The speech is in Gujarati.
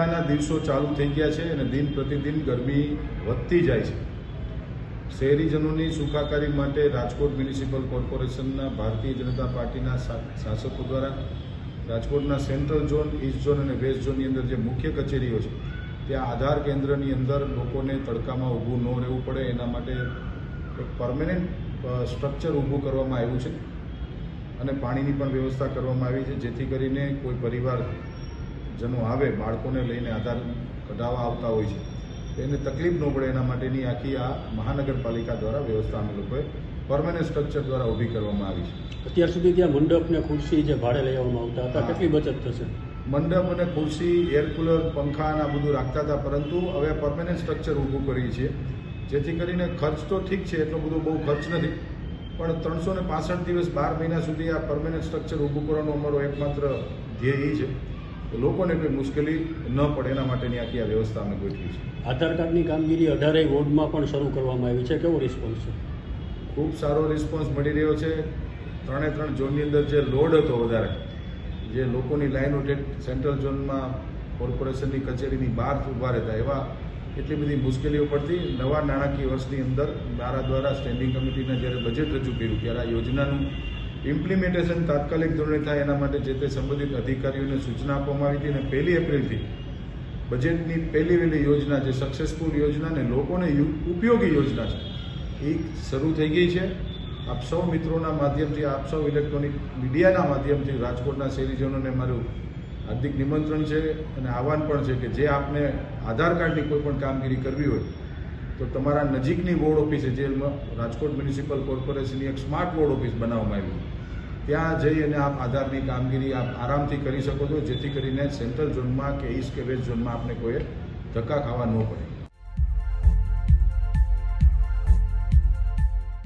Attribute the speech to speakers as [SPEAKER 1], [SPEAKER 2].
[SPEAKER 1] શિયાળાના દિવસો ચાલુ થઈ ગયા છે અને દિન પ્રતિદિન ગરમી વધતી જાય છે. શહેરીજનોની સુખાકારી માટે રાજકોટ મ્યુનિસિપલ કોર્પોરેશનના ભારતીય જનતા પાર્ટીના શાસકો દ્વારા રાજકોટના સેન્ટ્રલ ઝોન, ઈસ્ટ ઝોન અને વેસ્ટ ઝોનની અંદર જે મુખ્ય કચેરીઓ છે ત્યાં આધાર કેન્દ્રની અંદર લોકોને તડકામાં ઊભું ન રહેવું પડે એના માટે એક પરમેનન્ટ સ્ટ્રક્ચર ઊભું કરવામાં આવ્યું છે અને પાણીની પણ વ્યવસ્થા કરવામાં આવી છે, જેથી કરીને કોઈ પરિવારજનો આવે બાળકોને લઈને આધાર કઢાવવા આવતા હોય છે એને તકલીફ ન પડે એના માટેની આખી આ મહાનગરપાલિકા દ્વારા વ્યવસ્થા અમે લોકોએ પરમેનન્ટ સ્ટ્રક્ચર દ્વારા ઊભી કરવામાં આવી છે.
[SPEAKER 2] અત્યાર સુધી ત્યાં મંડપ ને ખુરશી જે ભાડે લઈ આવવામાં આવતા હતા, કેટલી બચત થશે?
[SPEAKER 1] મંડપ અને ખુરશી, એર કુલર, પંખા આ બધું રાખતા હતા, પરંતુ હવે પરમેનન્ટ સ્ટ્રક્ચર ઊભું કરીએ છીએ, જેથી કરીને ખર્ચ તો ઠીક છે, એટલો બધો બહુ ખર્ચ નથી, પણ 365 દિવસ 12 મહિના સુધી આ પરમેનન્ટ સ્ટ્રક્ચર ઊભું કરવાનો અમારો એકમાત્ર ધ્યેય છે કે લોકોને કોઈ મુશ્કેલી ન પડે એના માટેની આખી આ વ્યવસ્થા અમે ગોઠવી છે.
[SPEAKER 2] આધાર કાર્ડની કામગીરી 18 વોર્ડમાં પણ શરૂ કરવામાં આવી છે, કેવો રિસ્પોન્સ છે?
[SPEAKER 1] ખૂબ સારો રિસ્પોન્સ મળી રહ્યો છે. 3 ઝોનની અંદર જે લોડ હતો વધારે, જે લોકોની લાઈનો સેન્ટ્રલ ઝોનમાં કોર્પોરેશનની કચેરીની બહાર ઊભા રહેતા, એવા એટલી બધી મુશ્કેલીઓ પડતી. નવા નાણાકીય વર્ષની અંદર મારા દ્વારા સ્ટેન્ડિંગ કમિટીને જ્યારે બજેટ રજૂ કર્યું ત્યારે આ યોજનાનું ઇમ્પ્લિમેન્ટેશન તાત્કાલિક ધોરણે થાય એના માટે જે તે સંબંધિત અધિકારીઓને સૂચના આપવામાં આવી હતી અને 1 એપ્રિલથી બજેટની પહેલી વહેલી યોજના, જે સક્સેસફુલ યોજના ને લોકોને ઉપયોગી યોજના છે, એ શરૂ થઈ ગઈ છે. આપ સૌ મિત્રોના માધ્યમથી, આપ સૌ ઇલેક્ટ્રોનિક મીડિયાના માધ્યમથી રાજકોટના શહેરીજનોને મારું હાર્દિક નિમંત્રણ છે અને આહવાન પણ છે કે જે આપને આધાર કાર્ડની કોઈ પણ કામગીરી કરવી હોય તો તમારા નજીકની વોર્ડ ઓફિસે, જે રાજકોટ મ્યુનિસિપલ કોર્પોરેશનની એક સ્માર્ટ વોર્ડ ઓફિસ બનાવવામાં આવી, ત્યાં જઈ અને આપ આધારની કામગીરી આપ આરામથી કરી શકો છો, જેથી કરીને સેન્ટ્રલ ઝોનમાં કે ઈસ્ટ કે વેસ્ટ ઝોનમાં આપને કોઈ ધક્કા ખાવા ન પડે.